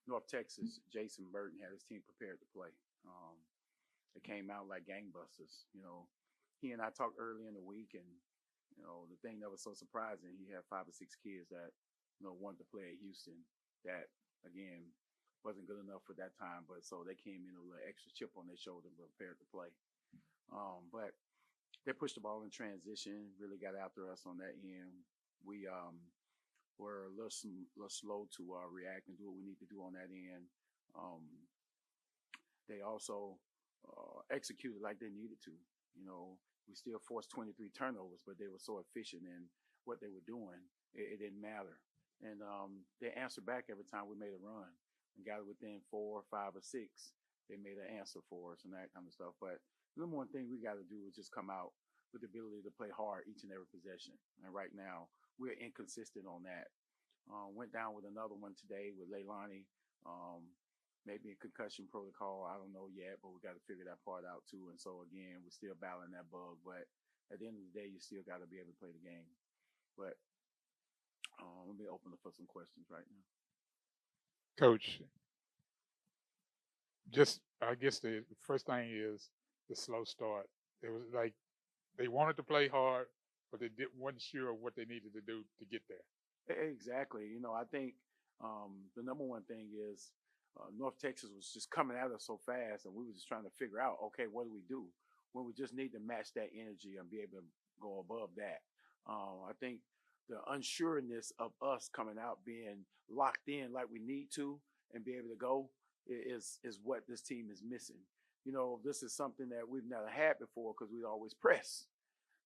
North Texas, Jason Burton had his team prepared to play. It came out like gangbusters. He and I talked early in the week, and the thing that was so surprising, he had 5 or 6 kids that wanted to play at Houston. That again wasn't good enough for that time, but so they came in with a little extra chip on their shoulder, prepared to play. But they pushed the ball in transition, really got after us on that end. We were a little slow to react and do what we need to do on that end. They also executed like they needed to. We still forced 23 turnovers, but they were so efficient in what they were doing, it didn't matter. And they answered back every time we made a run and got it within 4, 5, or 6. They made an answer for us and that kind of stuff. But the number one thing we got to do is just come out with the ability to play hard each and every possession. And right now, we're inconsistent on that. Went down with another one today with Leilani. Maybe a concussion protocol. I don't know yet, but we got to figure that part out too. And so again, we're still battling that bug. But at the end of the day, you still got to be able to play the game. But let me open up for some questions right now. Coach, I guess the first thing is the slow start. It was like they wanted to play hard, but they wasn't sure what they needed to do to get there. Exactly. I think the number one thing is North Texas was just coming at us so fast, and we were just trying to figure out, okay, what do we do when we just need to match that energy and be able to go above that. I think the unsureness of us coming out being locked in like we need to and be able to go is what this team is missing. This is something that we've never had before because we always press.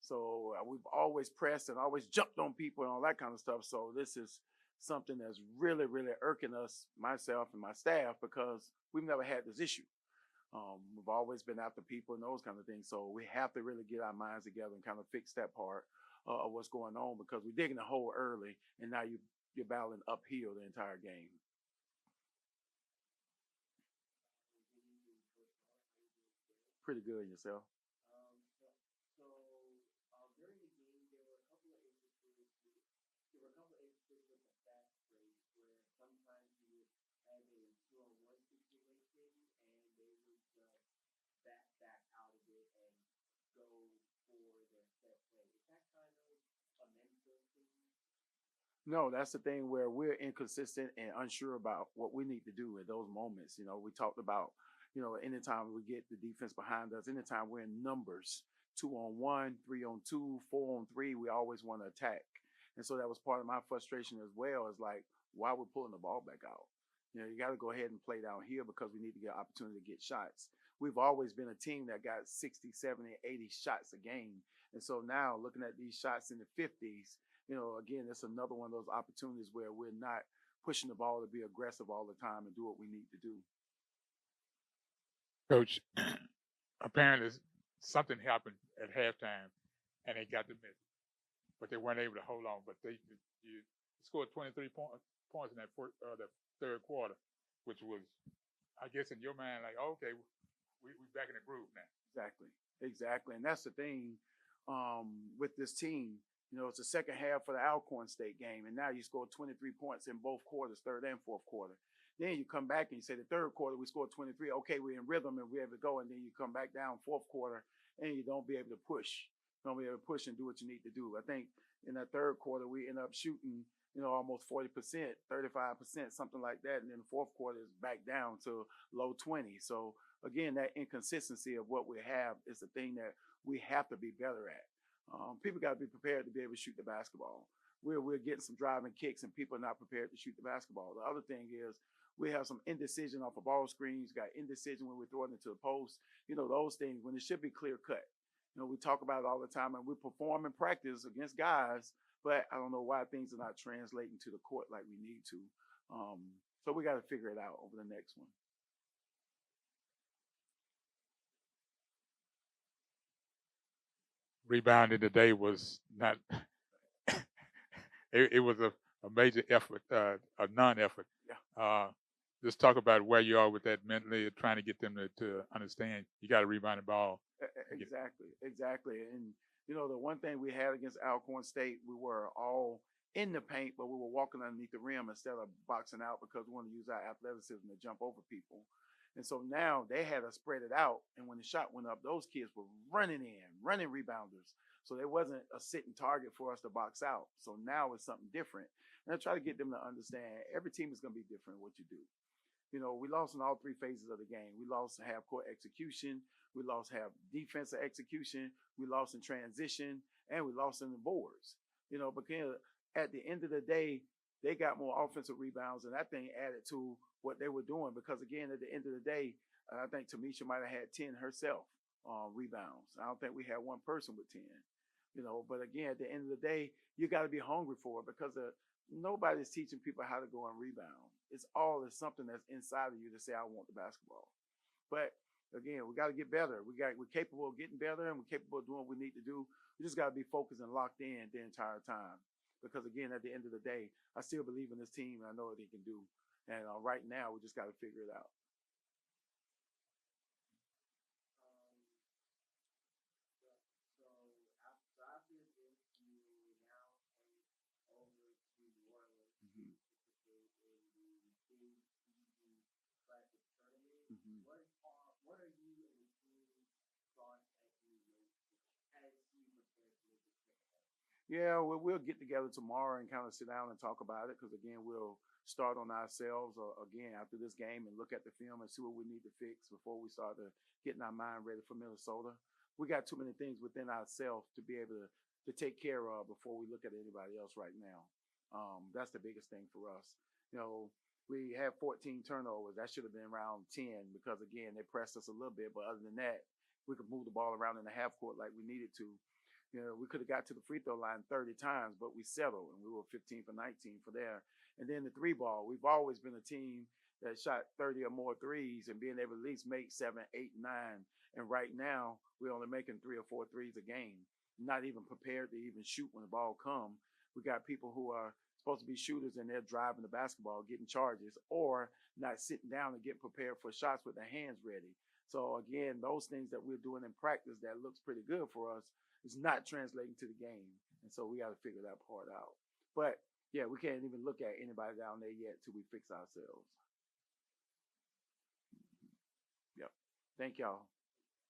So we've always pressed and always jumped on people and all that kind of stuff. So this is something that's really, really irking us, myself and my staff, because we've never had this issue. We've always been after people and those kind of things. So we have to really get our minds together and kind of fix that part of what's going on, because we're digging a hole early and now you're battling uphill the entire game. Pretty good yourself. No, that's the thing where we're inconsistent and unsure about what we need to do at those moments. We talked about, anytime we get the defense behind us, anytime we're in numbers, 2-on-1, 3-on-2, 4-on-3, we always want to attack. And so that was part of my frustration as well, is like, why we're pulling the ball back out. You got to go ahead and play down here because we need to get an opportunity to get shots. We've always been a team that got 60, 70, 80 shots a game. And so now looking at these shots in the 50s, again, it's another one of those opportunities where we're not pushing the ball to be aggressive all the time and do what we need to do. Coach, apparently something happened at halftime and they got the miss, but they weren't able to hold on. But you scored 23 points in that the third quarter, which was, I guess, in your mind, like, okay, we're back in the groove now. Exactly. And that's the thing with this team. It's the second half for the Alcorn State game, and now you scored 23 points in both quarters, third and fourth quarter. Then you come back and you say the third quarter we scored 23. Okay, we're in rhythm and we're able to go, and then you come back down fourth quarter and you don't be able to push. You don't be able to push and do what you need to do. I think in that third quarter we end up shooting, almost 40%, 35%, something like that, and then the fourth quarter is back down to low 20s. So again, that inconsistency of what we have is the thing that we have to be better at. People got to be prepared to be able to shoot the basketball. We're getting some driving kicks and people are not prepared to shoot the basketball. The other thing is we have some indecision off of ball screens, got indecision when we're throwing it to the post. Those things when it should be clear cut. We talk about it all the time and we perform in practice against guys, but I don't know why things are not translating to the court like we need to. So we got to figure it out over the next one. Rebounding today was not. It was a major effort, a non-effort. Yeah. Just talk about where you are with that mentally, trying to get them to understand you got to rebound the ball. Exactly. And the one thing we had against Alcorn State, we were all in the paint, but we were walking underneath the rim instead of boxing out because we wanted to use our athleticism to jump over people. And so now they had us spread it out. And when the shot went up, those kids were running in, running rebounders. So there wasn't a sitting target for us to box out. So now it's something different. And I try to get them to understand every team is going to be different in what you do. You know, we lost in all three phases of the game. We lost half court execution. We lost half defensive execution. We lost in transition, and we lost in the boards. You know, because at the end of the day, they got more offensive rebounds, and that thing added to what they were doing. Because again, at the end of the day, I think Tamisha might have had 10 herself rebounds. I don't think we had one person with 10. You know, but again, at the end of the day, you got to be hungry for it because nobody's teaching people how to go and rebound. It's something that's inside of you to say, I want the basketball. But again, we got to get better. We're capable of getting better, and we're capable of doing what we need to do. We just got to be focused and locked in the entire time. Because again, at the end of the day, I still believe in this team, and I know what they can do. And right now, we just got to figure it out. Mhm. Mhm. Yeah, we'll get together tomorrow and kind of sit down and talk about it because, again, we'll start on ourselves again after this game and look at the film and see what we need to fix before we start getting our mind ready for Minnesota. We got too many things within ourselves to be able to take care of before we look at anybody else right now. That's the biggest thing for us. You know, we had 14 turnovers. That should have been around 10 because, again, they pressed us a little bit. But other than that, we could move the ball around in the half court like we needed to. You know, we could have got to the free throw line 30 times, but we settled, and we were 15 for 19 for there. And then the three ball, we've always been a team that shot 30 or more threes and being able to at least make 7, 8, 9. And right now, we're only making 3 or 4 threes a game, not even prepared to even shoot when the ball comes. We got people who are supposed to be shooters, and they're driving the basketball, getting charges, or not sitting down and getting prepared for shots with their hands ready. So, again, those things that we're doing in practice that looks pretty good for us is not translating to the game. And so we got to figure that part out. But, yeah, we can't even look at anybody down there yet till we fix ourselves. Yep. Thank y'all.